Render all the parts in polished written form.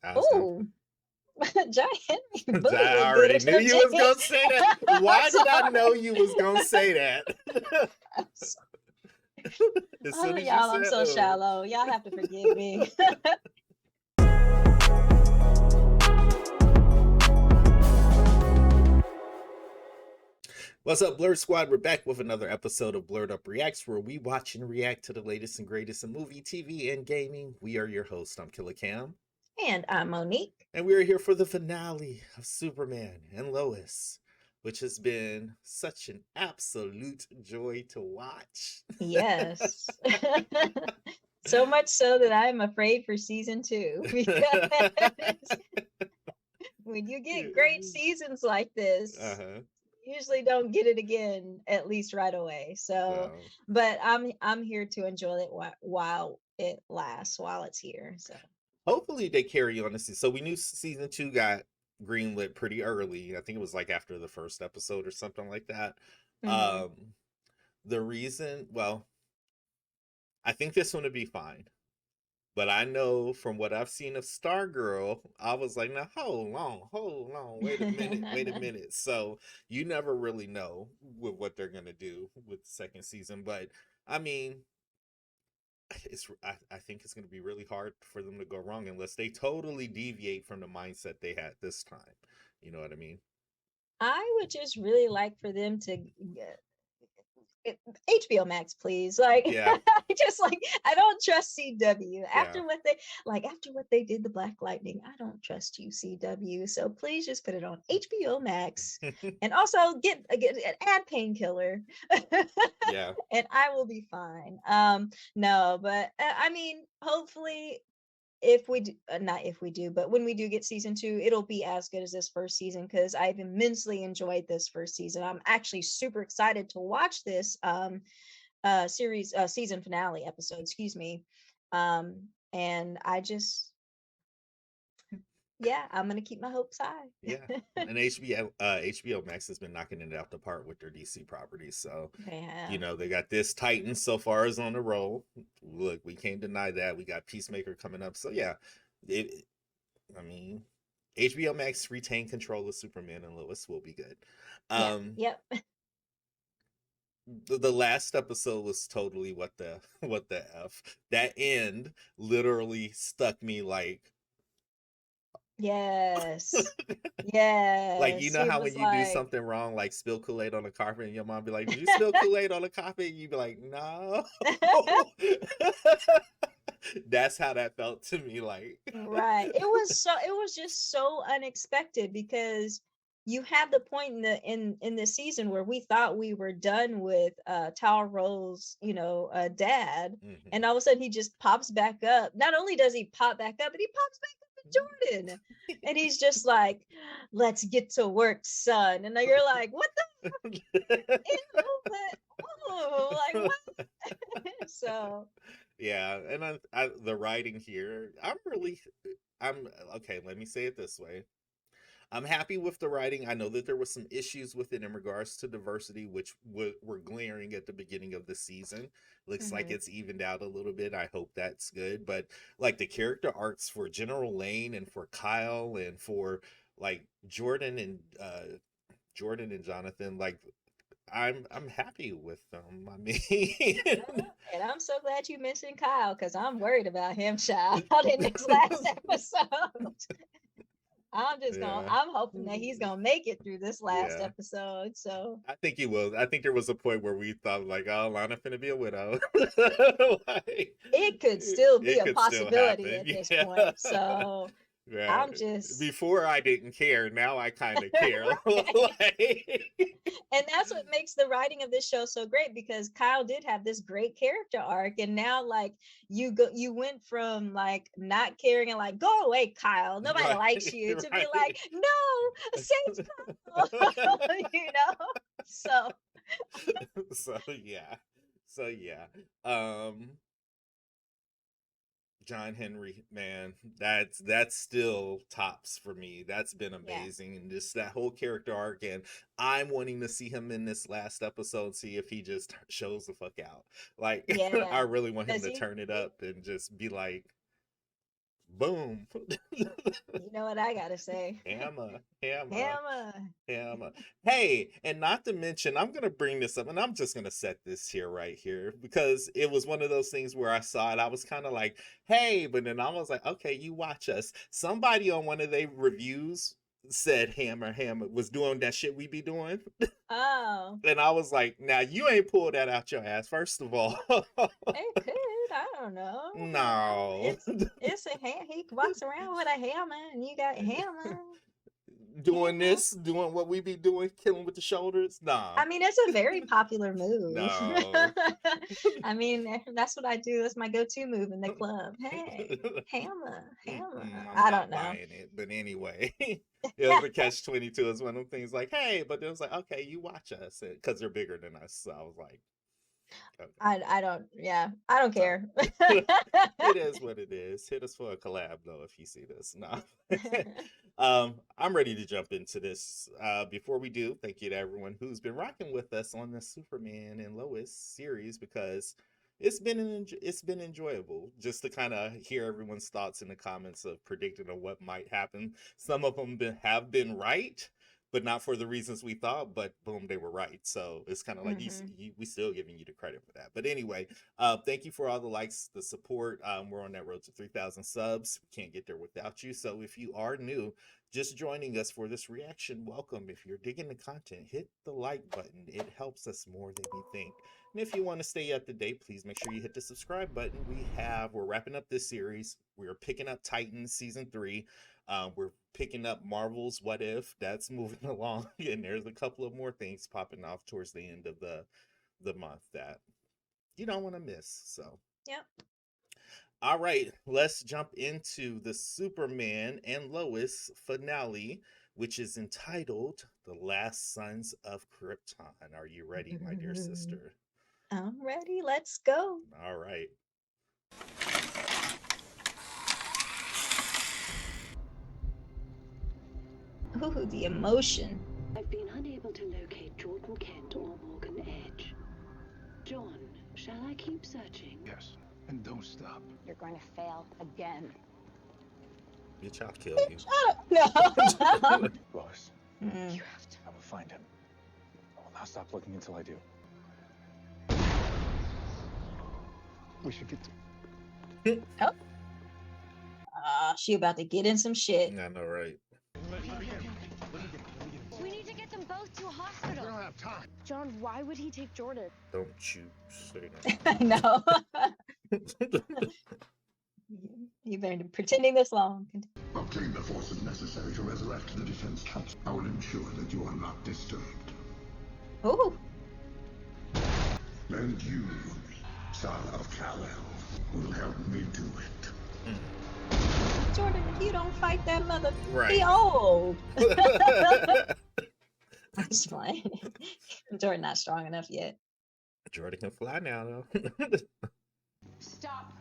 I was gonna. Oh, Giant Henry Bully I look good already at knew him, you was Jimmy. gonna say that. Why did I know you was gonna say that? As Oh, soon as you y'all, I'm said, so "Oh." shallow. Y'all have to forgive me. What's up, Blerd Squad? We're back with another episode of Blerd Up Reacts, where we watch and react to the latest and greatest in movie, TV, and gaming. We are your hosts. I'm Killer Cam, And I'm Monique. and we are here for the finale of Superman and Lois, which has been such an absolute joy to watch. Yes. So much so that I'm afraid for season 2 because when you get great seasons like this, Uh-huh. you usually don't get it again, at least right away. So, So but I'm here to enjoy it while it lasts, while it's here. So, hopefully they carry on this. So we knew season 2 got greenlit pretty early. I think it was like after the first episode or something like that. mhm. Um, the reason, well, I think this one would be fine. But I know from what I've seen of Stargirl, I was like, now hold on, wait a minute. So you never really know with what they're gonna do with the second season. But I mean, I think it's gonna be really hard for them to go wrong unless they totally deviate from the mindset they had this time. You know what I mean? I would just really like for them to HBO Max, please. Like, Yeah, I don't trust CW yeah. after what they did to Black Lightning. I don't trust you, CW. So please just put it on HBO Max, and also get an ad Painkiller, Yeah. and I will be fine. No, but I mean, hopefully if we do, not if we do, but when we do get season 2, it'll be as good as this first season because I've immensely enjoyed this first season. I'm actually super excited to watch this series season finale episode, excuse me. And I just, yeah, I'm gonna keep my hopes high. Yeah, and HBO Max has been knocking it out the park with their DC properties. So, They you have. know, they got this Titan so far as on the roll. Look, we can't deny that. We got Peacemaker coming up. So yeah, it. I mean, HBO Max retain control of Superman and Lois will be good. Yeah, Um, yep. the last episode was totally what the what the f. That end literally stuck me like Yes. like, you Yes. know It how was when you do like, something wrong, like spill Kool-Aid on the carpet, and your mom be like, "Did you spill Kool-Aid on the carpet?" And you be like, "No." That's how that felt to me. Like, right. It was just so unexpected because you had the point in the season where we thought we were done with Talro's, dad, mhm. and all of a sudden he just pops back up. Not only does he pop back up, but he pops back up with Jordan. And he's just like, "Let's get to work, son." And then you're like, "What the ew, but oh, like what?" So, Yeah, and the writing here, I'm okay. Let me say it this way. I'm happy with the writing. I know that there was some issues with it in regards to diversity, which were glaring at the beginning of the season. Looks like mhm. it's evened out a little bit. I hope that's good. But like the character arcs for General Lane and for Kyle and for like Jordan and Jonathan, like I'm happy with them. I mean, And I'm so glad you mentioned Kyle because I'm worried about him, child, in this last episode. yeah, I'm hoping that he's gonna make it through this last yeah. episode. So I think he will. I think there was a point where we thought like, "Oh, Lana finna be a widow." Like, it could still be it a could still possibility happen. at this Yeah. point. So Yeah. I'm just Before I didn't care. Now I kind of care. right. Like, And that's what makes the writing of this show so great because Kyle did have this great character arc, and now like you went from like not caring and like go away, Kyle, nobody right, likes you, to be right. like no, save Kyle, So So yeah. So yeah. Um John Henry, man, that's still tops for me. That's been yeah, amazing, and just that whole character arc. And I'm wanting to see him in this last episode, see if he just shows the fuck out. Like, I yeah, really want him because to turn it up and just be like, Boom. You know what I gotta say? Hammer, hammer, Hammer. hammer. Hey, and not to mention, I'm gonna bring this up, and I'm just gonna set this here right here because it was one of those things where I saw it. I was kind of like, "Hey," but then I was like, "Okay, you watch us." Somebody on one of their reviews said hammer, hammer was doing that shit we be doing, Oh, and I was like, "Now you ain't pulled that out your ass, first of all." it could. I don't know. No. It's a ham. He walks around with a hammer, and you got hammer. Doing Hammer. this, doing what we be doing, killing with the shoulders. Nah, I mean, it's a very popular move. no. I mean, that's what I do. That's my go-to move in the club. Hey, hammer, hammer. I'm I not don't know. buying it, but anyway, it was a catch-22. It's one of them things like, hey, but it was like, okay, you watch us because they're bigger than us. So I was like, okay. I don't. Yeah, I don't care. It is what it is. Hit us for a collab though if you see this. No. I'm ready to jump into this. Before we do, thank you to everyone who's been rocking with us on the Superman and Lois series because it's been enjoyable just to kind of hear everyone's thoughts in the comments of predicting of what might happen. Some of them have been right, but not for the reasons we thought, but boom, they were right. So it's kind of like we still giving you the credit for that. But anyway, thank you for all the likes, the support. We're on that road to 3,000 subs. We can't get there without you. So if you are new, just joining us for this reaction, welcome. If you're digging the content, hit the like button. It helps us more than you think. And if you want to stay up to date, please make sure you hit the subscribe button. We're wrapping up this series. We're picking up Titans season 3. We're picking up Marvel's What If. That's moving along, and there's a couple of more things popping off towards the end of the month that you don't want to miss. So, Yep. All right, let's jump into the Superman and Lois finale, which is entitled "The Last Sons of Krypton." Are you ready, my dear sister? I'm ready. Let's go. All right. Ooh, the emotion. I've been unable to locate Jordan Kent or Morgan Edge. John, shall I keep searching? Yes, and don't stop. You're going to fail again. Bitch, I'll kill you. No. Lois, You have to. I will find him. I will not stop looking until I do. We should get to... She about to get in some shit. I know, right? We need to get them both to a hospital. We don't have time. John, why would he take Jordan? Don't you say that. I know. You've been pretending this long. Obtain the forces necessary to resurrect the Defense Council. I will ensure that you are not disturbed. Ooh. And you, son of Kal-El, will help me do it. Jordan, if you don't fight that mother, Right. be old. I'm just playing. Jordan not strong enough yet. Jordan can fly now, though. Stop.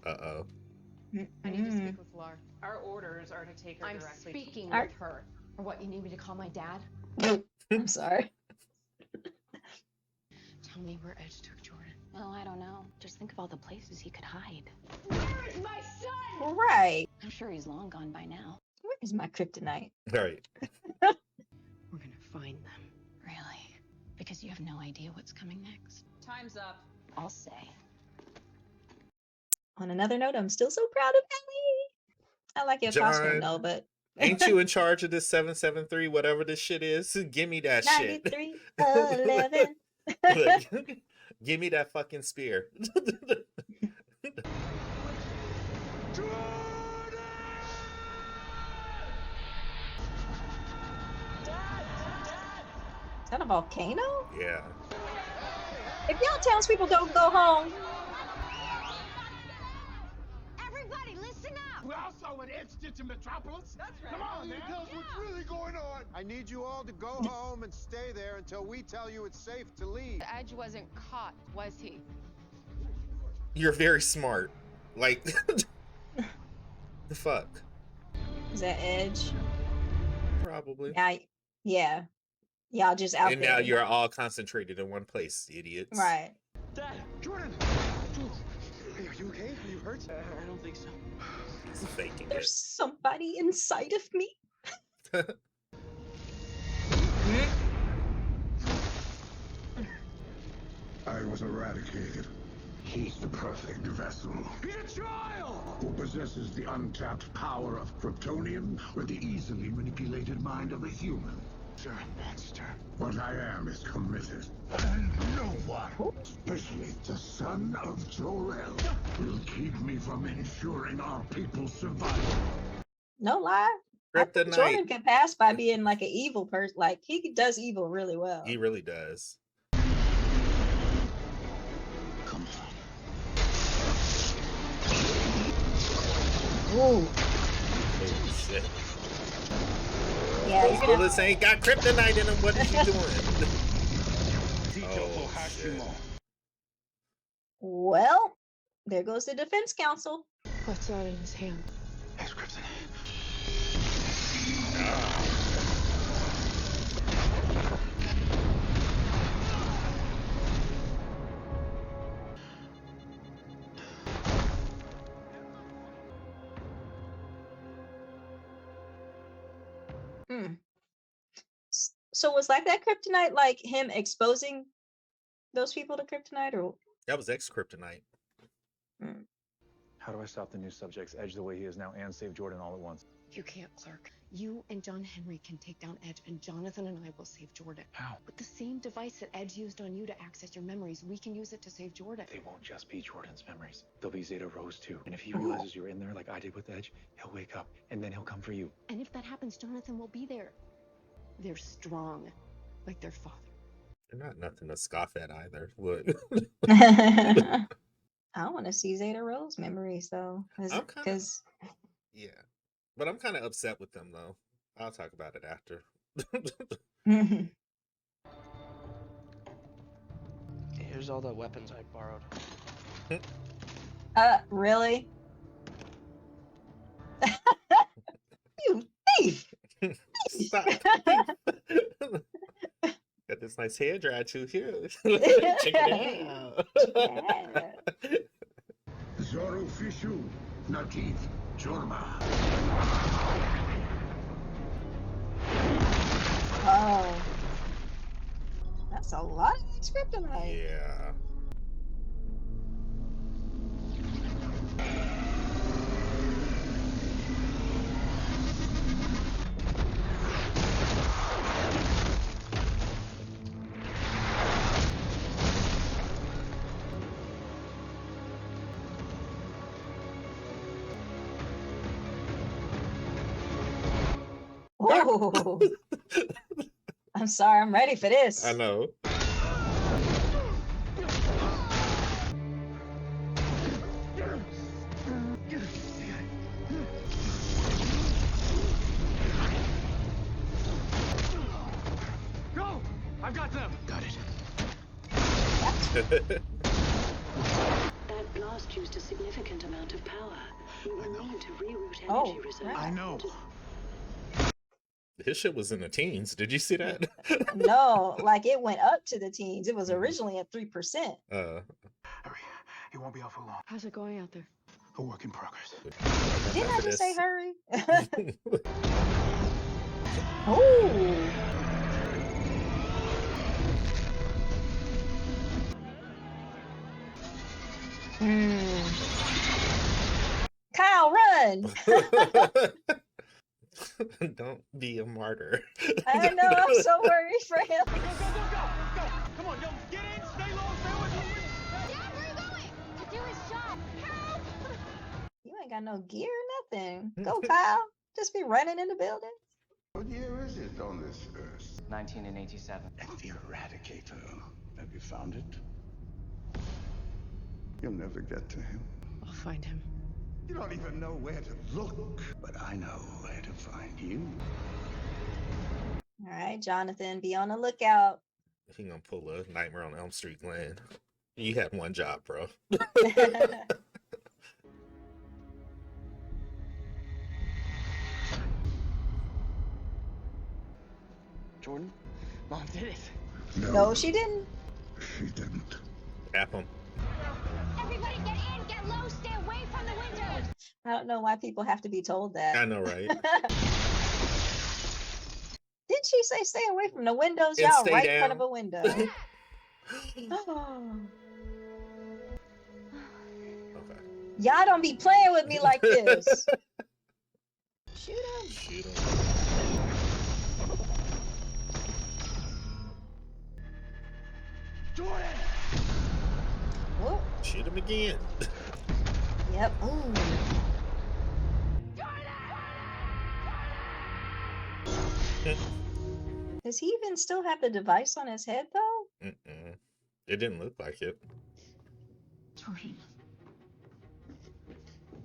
Uh-oh. I need to speak with Lar. Our orders are to take her directly. I'm speaking with her. Or what, you need me to call my dad? I'm sorry. Tell me where Edge took Jordan. Oh, I don't know. Just think of all the places he could hide. Where is my son? Right. I'm sure he's long gone by now. Where is my kryptonite? All right. We're gonna find them. Really? Because you have no idea what's coming next. Time's up. I'll say. On another note, I'm still so proud of Ellie. I like your costume, John, though, but Ain't you in charge of this 773, whatever this shit is? Give me that shit. 9311. Look, give me that fucking spear. Is that a volcano? Yeah. If y'all townspeople don't go home. Everybody, listen up! We all saw what Ed did to Metropolis. That's right. Come on, man. Tell us what's really going on. I need you all to go home and stay there until we tell you it's safe to leave. Edge wasn't caught, was he? You're very smart. Like, the fuck? Is that Edge? Probably. Yeah. Y'all just out And there. now you're all concentrated in one place, idiots. Right. Dad, Jordan. Are you okay? Are you hurt? I don't think so. He's faking There's it. somebody inside of me. I was eradicated. He's the perfect vessel. He's a child! Who possesses the untapped power of Kryptonian or the easily manipulated mind of a human. You're a monster. What I am is committed. And no one, especially the son of Jor-El, will keep me from ensuring our people's survival. No lie. I think Kryptonite. Jordan can pass by being like an evil person. Like he does evil really well. He really does. Come on. Ooh. Oh shit. Yeah, Those you're gonna. bullets ain't got kryptonite in them. What is he doing? Oh, shit. Well, there goes the defense council. What's that in his hand? It's kryptonite. So was like that kryptonite like him exposing those people to kryptonite, or That was ex-kryptonite. How do I stop the new subject's Edge the way he is now and save Jordan all at once? You can't, Clark. You and John Henry can take down Edge, and Jonathan and I will save Jordan. How? With the same device that Edge used on you to access your memories, we can use it to save Jordan. They won't just be Jordan's memories. They'll be Zeta Rose too. And if he realizes you're in there like I did with Edge, he'll wake up and then he'll come for you. And if that happens, Jonathan will be there. They're strong, like their father. They're not nothing to scoff at either. Look. I want to see Zeta Rose memories though, because Yeah. But I'm kind of upset with them though. I'll talk about it after. Here's all the weapons I borrowed. Really? You thief! Stop. Got this nice hair dry too here. Check it out. Zoro Fishu, Nativ, Jorma. Oh, that's a lot of kryptonite. Yeah. Ooh. I'm sorry, I'm ready for this. I know. Go! I've got them! Got it. That blast used a significant amount of power. We will need to reroute energy Oh, reserves. I know. His shit was in the teens. Did you see that? No, like it went up to the teens. It was originally at 3%. Hurry. He won't be out for long. How's it going out there? A work in progress. Didn't I just say hurry? Oh. Kyle, run! Don't be a martyr. I know, I'm so worried for him. Go! Come on, yo, get in, stay low, stay with me! Dad, where are you going? To do his job. Help! You ain't got no gear, nothing. Go, Kyle. Just be running in the building. What year is it on this earth? 1987. And the Eradicator. Have you found it? You'll never get to him. I'll find him. You don't even know where to look. But I know where to find you. All right, Jonathan, be on the lookout. He gonna pull a Nightmare on Elm Street, Glenn. You had one job, bro. Jordan? Mom did it. No, she didn't. She didn't. Tap him. Everybody get in, get low, stay away from I don't know why people have to be told that. I know, right? Didn't she say stay away from the windows? And Y'all stay right down. in front of a window. Okay. Y'all don't be playing with me like this. Shoot him. Shoot him. Jordan! Whoop. Shoot him again. Yep. Ooh. Does he even still have the device on his head though? It didn't look like it. Jordan.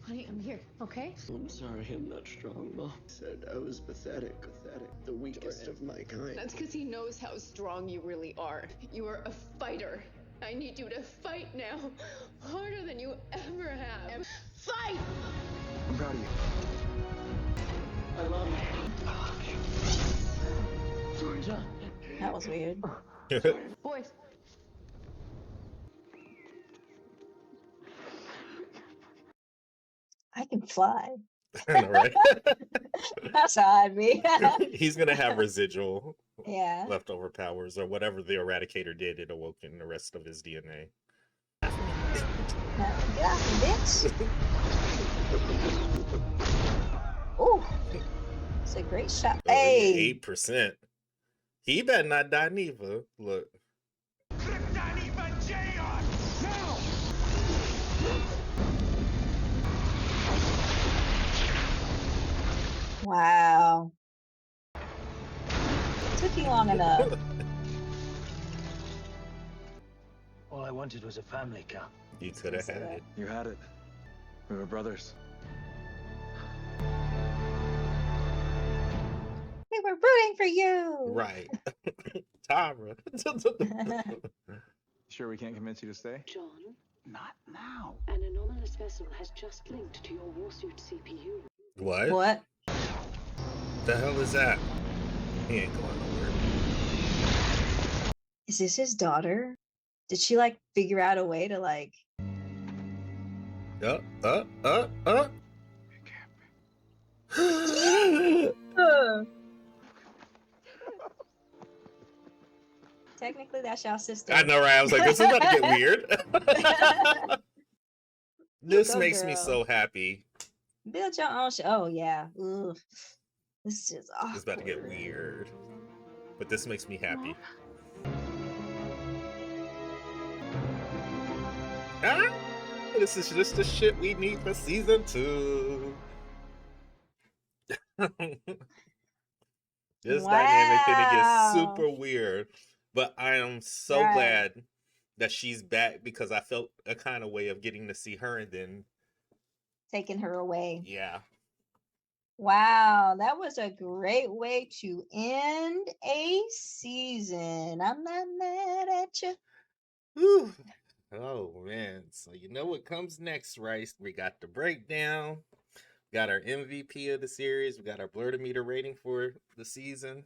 Honey, I'm here, okay? I'm sorry I'm not strong, Mom. Said I was pathetic. The weakest of my kind. That's because he knows how strong you really are. You are a fighter. I need you to fight now. Harder than you ever have. Fight! I'm proud of you. I love you. John. That was weird. Boys. I can fly. I know, right? That's how I'd be. He's gonna have residual Yeah. leftover powers, or whatever the Eradicator did. It awoken the rest of his DNA. Get off me, bitch. Ooh. It's a great shot. Oh, Hey. 8%. He better not die neither. Look. Wow. Took you long enough. All I wanted was a family, Cap. You could have had it. You had it. We were brothers. We were rooting for you. Right. Tara. Sure we can't convince you to stay? John, Not now. an anomalous vessel has just linked to your warsuit CPU. What? What? The hell is that? He ain't going nowhere. Is this his daughter? Did she like figure out a way to like It can't be. Technically that's y'all sister. I know, right? I was like, this is about to get weird. This Go, makes me girl. so happy. Build your own show. Oh yeah. Ugh. This is awkward. It's about to get weird. But this makes me happy. Ah, this is just the shit we need for season 2. This dynamic gonna get super weird. But I am so glad that she's back, because I felt a kind of way of getting to see her and then Taking her away. yeah. Wow, that was a great way to end a season. I'm not mad at you. Whew. Oh man, so you know what comes next, right? We got the breakdown, got our MVP of the series, we got our Blerdometer rating for the season.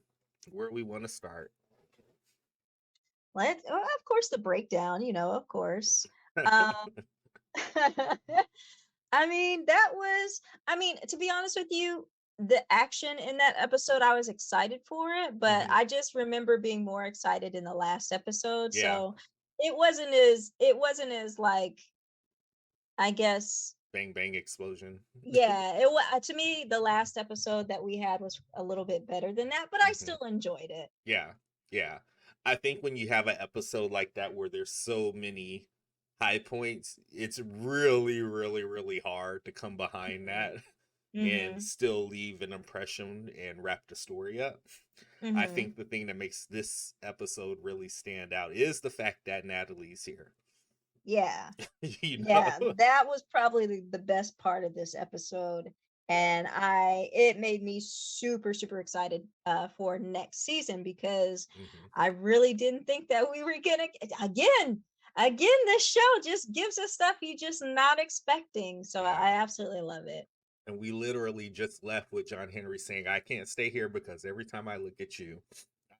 Where we want to start? Of course, the breakdown, of course. I mean, to be honest with you, the action in that episode, I was excited for it, but I just remember being more excited in the last episode. Yeah. So it wasn't as like, I guess, Bang bang explosion. yeah, to me, the last episode that we had was a little bit better than that, but I still enjoyed it. Yeah. I think when you have an episode like that where there's so many high points, it's really, really, really hard to come behind that and still leave an impression and wrap the story up. I think the thing that makes this episode really stand out is the fact that Natalie's here. Yeah. Yeah, that was probably the best part of this episode. And it made me super, super excited for next season, because I really didn't think that we were gonna again, this show just gives us stuff you just not expecting. So I absolutely love it. And we literally just left with John Henry saying, I can't stay here because every time I look at you,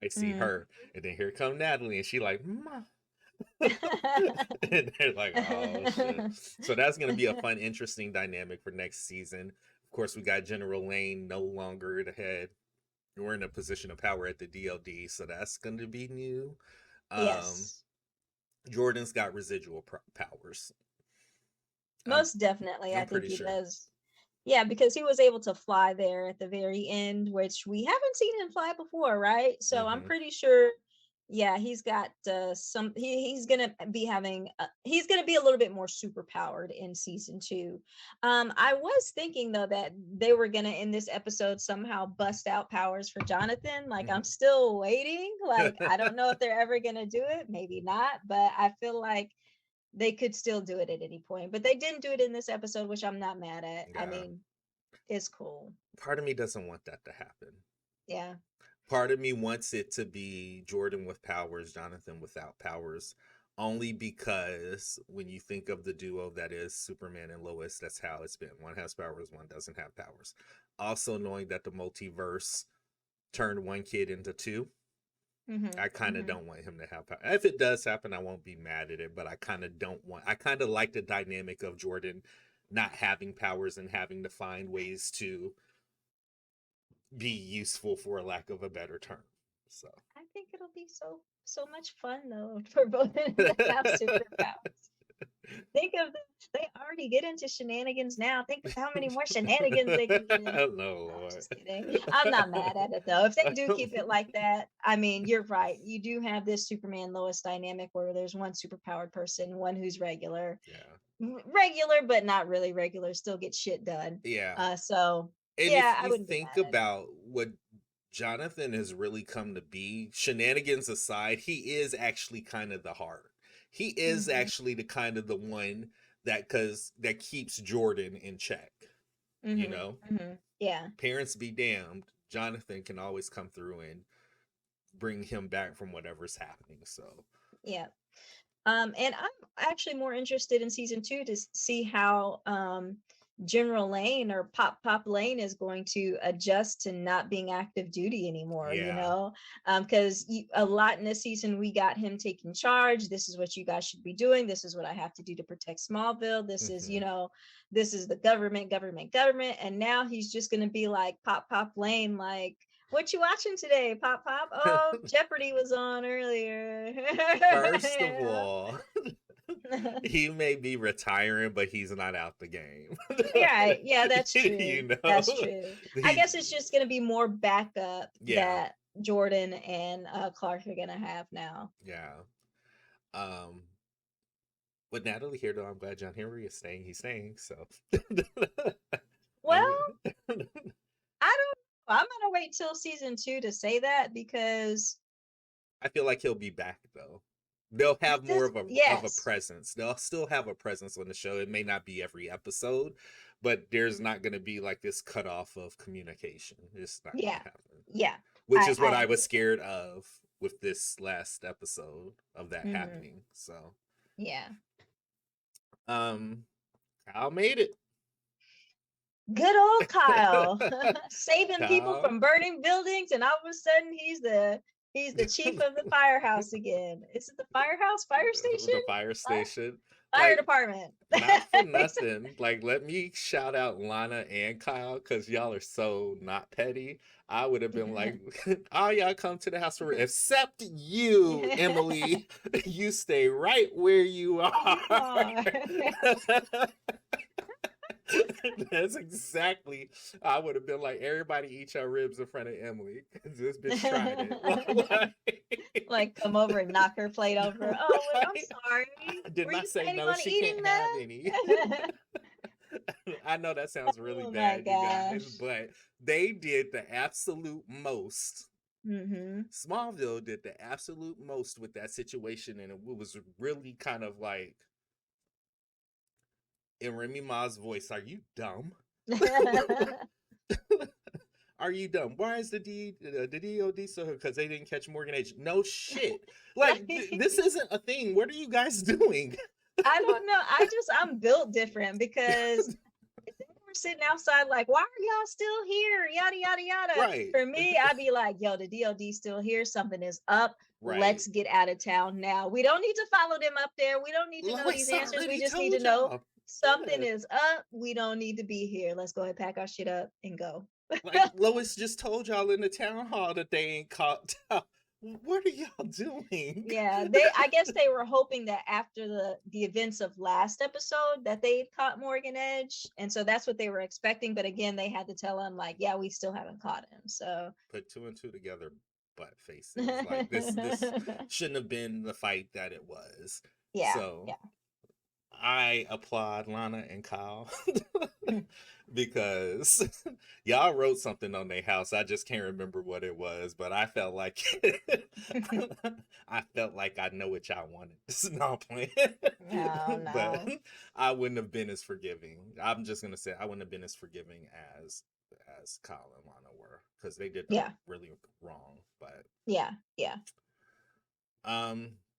I see her. And then here come Natalie, and she like, Ma, And they're like, oh shit. So that's gonna be a fun, interesting dynamic for next season. Of course, we got General Lane no longer the head. We're in a position of power at the DLD, so that's gonna be new. Yes. Jordan's got residual powers. Most definitely. I'm I think pretty he sure. does. Yeah, because he was able to fly there at the very end, which we haven't seen him fly before, right? So I'm pretty sure, yeah, he's got he's gonna be having he's gonna be a little bit more super powered in season 2. I was thinking though that they were gonna in this episode somehow bust out powers for Jonathan. Like I'm still waiting. Like I don't know if they're ever gonna do it, maybe not, but I feel like they could still do it at any point, but they didn't do it in this episode, which I'm not mad at. Yeah. I mean, it's cool. Part of me doesn't want that to happen. Yeah. Part of me wants it to be Jordan with powers, Jonathan without powers, only because when you think of the duo that is Superman and Lois, that's how it's been. One has powers, one doesn't have powers. Also knowing that the multiverse turned one kid into two. I kind of don't want him to have power. If it does happen, I won't be mad at it, but I kind of don't want. I kind of like the dynamic of Jordan not having powers and having to find ways to be useful, for lack of a better term. So I think it'll be so much fun though for both of them to have superpowers. Think of they already get into shenanigans now. Think of how many more shenanigans they can get into. No, I'm just kidding. I'm not mad at it though. If they do keep it like that, I mean, you're right. You do have this Superman Lois dynamic where there's one superpowered person, one who's regular. Yeah. Regular, but not really regular, still get shit done. Yeah. So and yeah, if you think about what Jonathan has really come to be, shenanigans aside, he is actually kind of the heart. He is actually the kind of the one that keeps Jordan in check. You know? Yeah. Parents be damned. Jonathan can always come through and bring him back from whatever's happening. So yeah. And I'm actually more interested in season 2 to see how General Lane or Pop Lane is going to adjust to not being active duty anymore, you know, because a lot in this season we got him taking charge. This is what you guys should be doing. This is what I have to do to protect Smallville. This is, you know, this is the government. And now he's just going to be like Pop Lane, like, what you watching today, Pop? Oh, Jeopardy was on earlier. First of all, he may be retiring, but he's not out the game. Yeah, that's true. You know? That's true. I guess it's just going to be more backup that Jordan and Clark are going to have now. Yeah. With Natalie here, though, I'm glad John Henry is staying. He's staying, so. Well, I don't. I'm gonna wait till season 2 to say that because I feel like he'll be back though. They'll have more of a presence. They'll still have a presence on the show. It may not be every episode, but there's not going to be like this cutoff of communication. It's not going to happen. Yeah. Which is what I was scared of with this last episode of that happening. So yeah. Kyle made it. Good old Kyle. Saving people from burning buildings, and all of a sudden he's the chief of the firehouse again. Is it the firehouse? Fire station? The fire station. Fire department. Not for nothing. Like, let me shout out Lana and Kyle because y'all are so not petty. I would have been like, all y'all come to the house for except you, Emily. You stay right where you are. That's exactly. I would have been like, everybody eat your ribs in front of Emily because this bitch tried it. Like come over and knock her plate over. Oh, I'm sorry. I did not say no. She can't have any. I know that sounds really bad, you guys, but they did the absolute most. Smallville did the absolute most with that situation, and it was really kind of like. In Remy Ma's voice, are you dumb? Are you dumb? Why is the DOD so? Because they didn't catch Morgan H. No shit. Like this isn't a thing. What are you guys doing? I don't know. I'm built different because if they were sitting outside like, why are y'all still here? Yada yada yada. Right. For me, I'd be like, yo, the DOD still here. Something is up. Right. Let's get out of town now. We don't need to follow them up there. We don't need to know these answers. We just need to know something is up. We don't need to be here. Let's go ahead and pack our shit up and go. Like Lois just told y'all in the town hall that they ain't caught. What are y'all doing? Yeah, I guess they were hoping that after the events of last episode that they'd caught Morgan Edge, and so that's what they were expecting. But again, they had to tell him like, yeah, we still haven't caught him. So put 2 and 2 together, butt faces. Like this shouldn't have been the fight that it was. Yeah. So yeah. I applaud Lana and Kyle because y'all wrote something on their house. I just can't remember what it was, but I felt like I know what y'all wanted. No, I'm playing. No. But I wouldn't have been as forgiving. I'm just gonna say I wouldn't have been as forgiving as Kyle and Lana were, because they did really wrong. But yeah.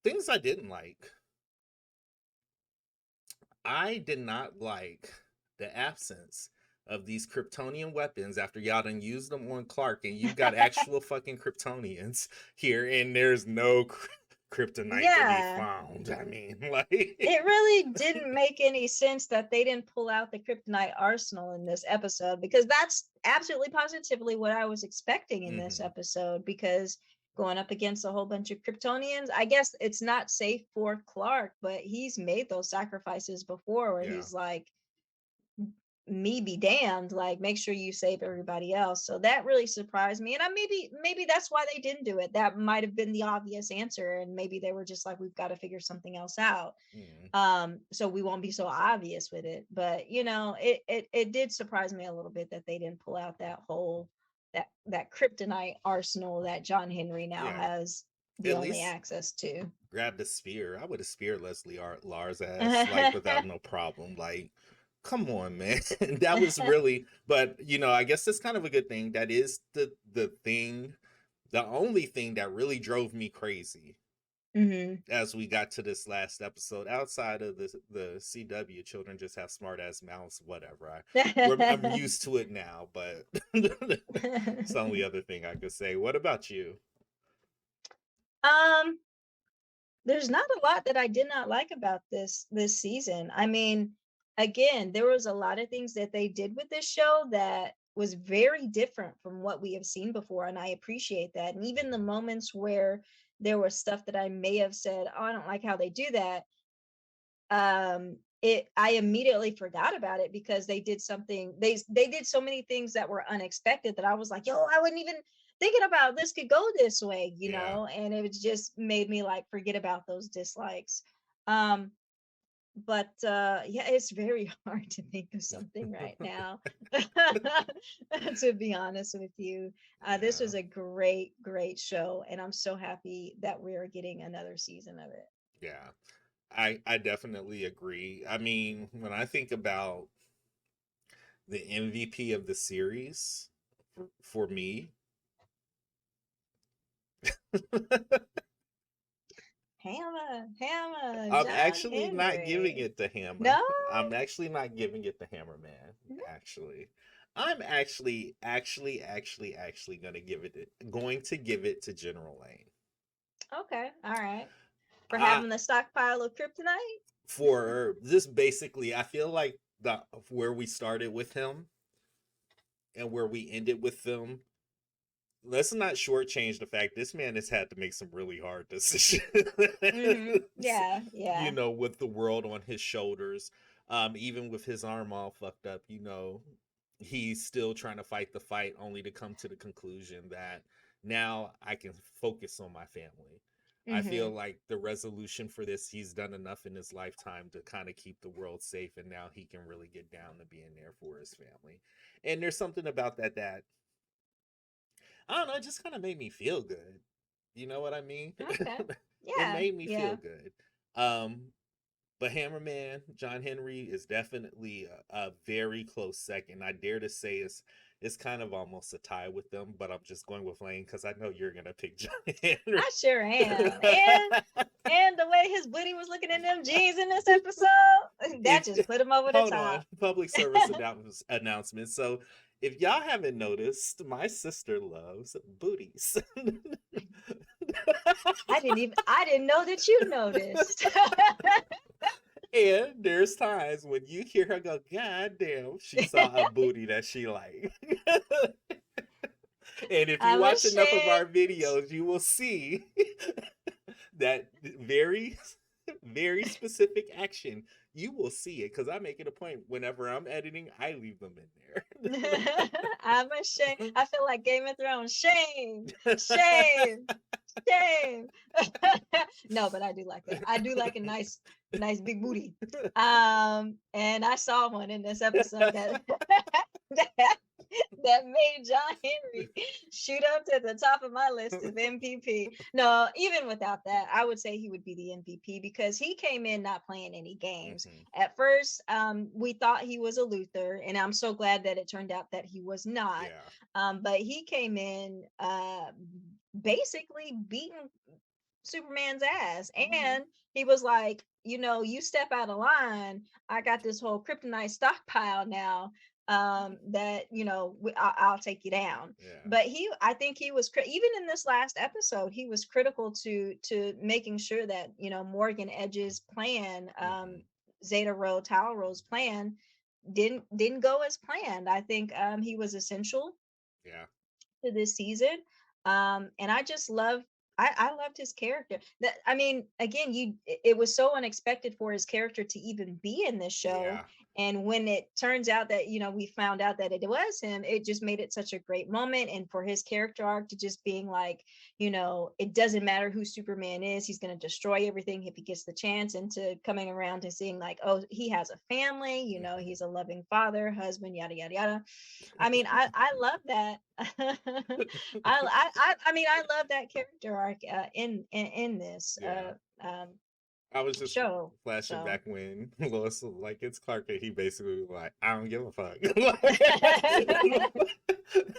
Things I didn't like. I did not like the absence of these Kryptonian weapons after y'all done used them on Clark, and you've got actual fucking Kryptonians here, and there's no kryptonite to be found. I mean, like, it really didn't make any sense that they didn't pull out the kryptonite arsenal in this episode, because that's absolutely positively what I was expecting in this episode, because going up against a whole bunch of Kryptonians, I guess it's not safe for Clark, but he's made those sacrifices before where he's like, me be damned, like, make sure you save everybody else. So that really surprised me. And maybe that's why they didn't do it. That might have been the obvious answer, and maybe they were just like, we've got to figure something else out. So we won't be so obvious with it. But you know, it did surprise me a little bit that they didn't pull out that whole that kryptonite arsenal that John Henry now has the only access to. Grabbed a spear. I would have speared Leslie Lars ass like without no problem. Like, come on, man. That was really, but you know, I guess that's kind of a good thing. That is the thing, the only thing that really drove me crazy as we got to this last episode. Outside of the CW, children just have smart ass mouths, whatever. I'm used to it now, but it's the only other thing I could say. What about you? There's not a lot that I did not like about this season. I mean, again, there was a lot of things that they did with this show that was very different from what we have seen before, and I appreciate that. And even the moments where there was stuff that I may have said, oh, I don't like how they do that, I immediately forgot about it, because they did something, they did so many things that were unexpected that I was like, yo, I wasn't even thinking about this could go this way, you know. And it just made me like forget about those dislikes. But it's very hard to think of something right now, to be honest with you. This was a great show, and I'm so happy that we're getting another season of it. Yeah, I definitely agree. I mean, when I think about the MVP of the series for me, Hammer. I'm actually not giving it to Hammer. No, I'm actually not giving it to Hammerman. Actually, I'm actually going to give it to General Lane. Okay, all right. For having the stockpile of kryptonite. For this, basically, I feel like where we started with him and where we ended with them. Let's not shortchange the fact this man has had to make some really hard decisions. Yeah. You know, with the world on his shoulders, even with his arm all fucked up, you know, he's still trying to fight the fight, only to come to the conclusion that now I can focus on my family. I feel like the resolution for this, he's done enough in his lifetime to kind of keep the world safe, and now he can really get down to being there for his family. And there's something about that I don't know, it just kind of made me feel good. You know what I mean? Okay. Yeah. It made me feel good. But Hammerman, John Henry, is definitely a very close second. I dare to say it's kind of almost a tie with them, but I'm just going with Lane because I know you're gonna pick John Henry. I sure am. And the way his booty was looking in them jeans in this episode, That If just put him over the hold on, top. public service announcement. So, if y'all haven't noticed, my sister loves booties. I didn't know that you noticed. And there's times when you hear her go, "God damn," she saw a booty that she liked. And if you I'm watch enough of our ashamed. videos, you will see that very, very specific action. You will see it because I make it a point whenever I'm editing, I leave them in there. I'm ashamed. I feel like Game of Thrones. Shame, shame, shame. No, but I do like that. I do like a nice big booty. And I saw one in this episode that that made John Henry shoot up to the top of my list of MVP. No, even without that, I would say he would be the MVP because he came in not playing any games. At first, we thought he was a Luther, and I'm so glad that it turned out that he was not. But he came in basically beating Superman's ass, and he was like, you step out of line, I got this whole kryptonite stockpile now, that I'll take you down. But I think he was even in this last episode, he was critical to making sure that Morgan Edge's plan, Zeta Rho Talro's plan, didn't go as planned. I think he was essential to this season, and I just love. I loved his character. That, I mean, again, it was so unexpected for his character to even be in this show. And when it turns out that, we found out that it was him, it just made it such a great moment. And for his character arc to just being like, it doesn't matter who Superman is, he's going to destroy everything if he gets the chance, and to coming around to seeing like, oh, he has a family, he's a loving father, husband, yada, yada, yada. I mean, I love that. I mean, I love that character arc in this I was just show. flashing back when Lois was like, "It's Clark," and he basically was like, "I don't give a fuck."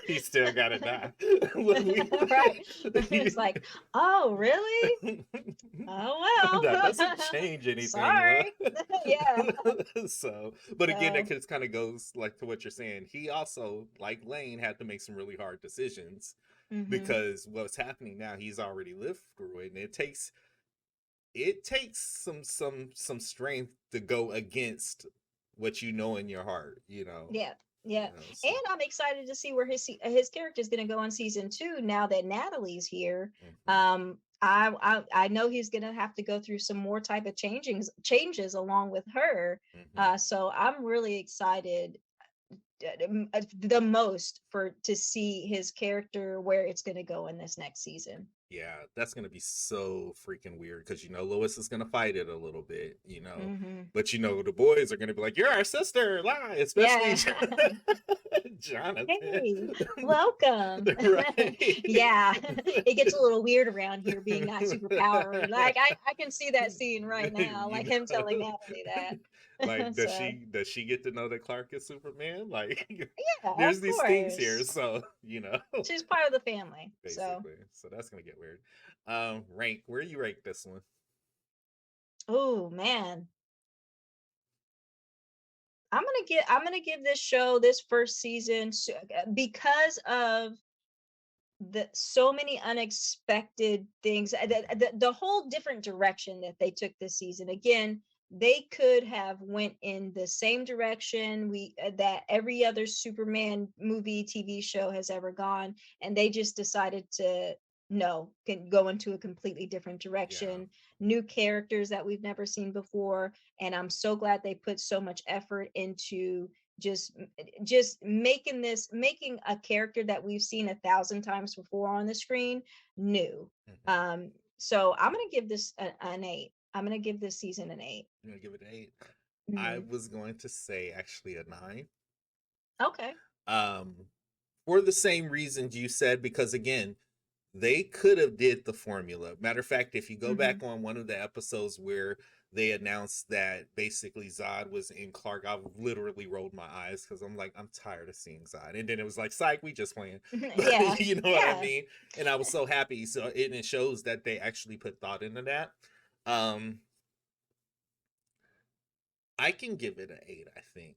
He still gotta die. Right. It's like, oh, really? Oh, well. That doesn't change anything. Sorry. Yeah. So, but again, that just kind of goes like to what you're saying. He also, like Lane, had to make some really hard decisions because what's happening now, he's already lived through it, and it takes some strength to go against what you know in your heart, Yeah. So. And I'm excited to see where his character is going to go in season 2 now that Natalie's here. I know he's going to have to go through some more type of changes along with her. So I'm really excited the most to see his character, where it's going to go in this next season. Yeah, that's going to be so freaking weird because, Lois is going to fight it a little bit, but, the boys are going to be like, "You're our sister," lie, especially Jonathan. Hey, welcome. Right. Yeah, it gets a little weird around here being not superpowered. Like, I can see that scene right now, like him telling Natalie that. Like, does she get to know that Clark is Superman? Like, yeah, there's these things here, so she's part of the family. Basically, so that's gonna get weird. Rank, where you rank this one? Oh man, I'm gonna give this show, this first season, because of so many unexpected things, the whole different direction that they took this season. Again, they could have went in the same direction that every other Superman movie, TV show has ever gone, and they just decided to go into a completely different direction. New characters that we've never seen before, and I'm so glad they put so much effort into just making a character that we've seen 1,000 times before on the screen new. So I'm gonna give this an 8. I'm gonna give this season an 8. You're gonna give it an 8? I was going to say actually a 9. Okay. For the same reasons you said, because again, they could have did the formula. Matter of fact, if you go back on one of the episodes where they announced that basically Zod was in Clark, I literally rolled my eyes because I'm like, I'm tired of seeing Zod. And then it was like, psych, we just playing. Yeah. You know what I mean? And I was so happy. So it shows that they actually put thought into that. I can give it an 8, I think.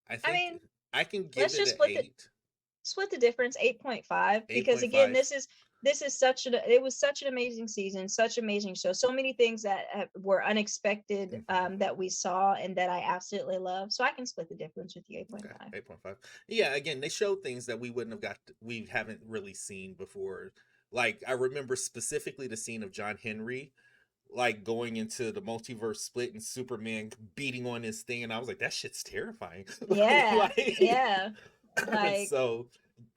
I I think mean, I can give let's it just an split 8. the difference, 8.5, because again, 8.5. this is it was such an amazing season, such amazing show, so many things that were unexpected that we saw and that I absolutely love. So I can split the difference with you, 8.5. Okay, 8.5. Yeah, again, they showed things that we haven't really seen before. Like, I remember specifically the scene of John Henry, like, going into the multiverse split and Superman beating on his thing, and I was like, that shit's terrifying. Yeah, Like, yeah. Like, so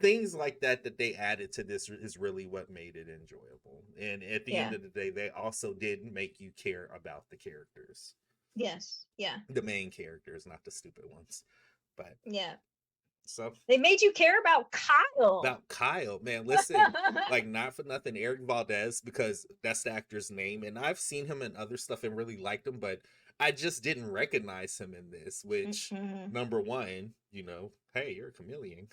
things like that they added to this is really what made it enjoyable. And at the end yeah. of the day, they also did make you care about the characters, Yes. Yeah. the main characters, not the stupid ones. But Yeah. so They made you care about Kyle. about Kyle, man, listen, like, not for nothing, Eric Valdez, because that's the actor's name, and I've seen him in other stuff and really liked him, but I just didn't recognize him in this, which, number one, hey, you're a chameleon,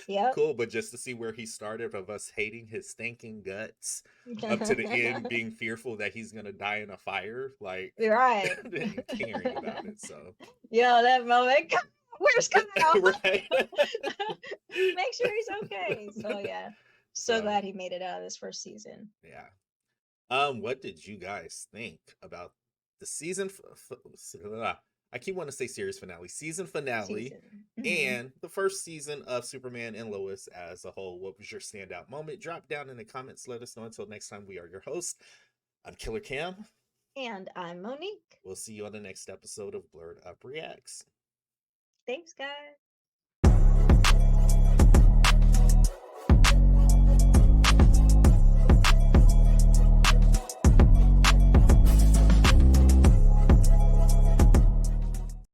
Yep. cool, but just to see where he started of us hating his stinking guts up to the end, being fearful that he's gonna die in a fire, like, right, and caring about it. So yeah, that moment. Where's Kyle? Right. Make sure he's okay. So yeah, so So, glad he made it out of this first season. yeah. What did you guys think about the season? I keep wanting to say series finale, season finale, and the first season of Superman and Lois as a whole. What was your standout moment? Drop down in the comments. Let us know. Until next time, we are your host. I'm Killer Cam. And I'm Monique. We'll see you on the next episode of Blerd Up Reacts. Thanks, guys.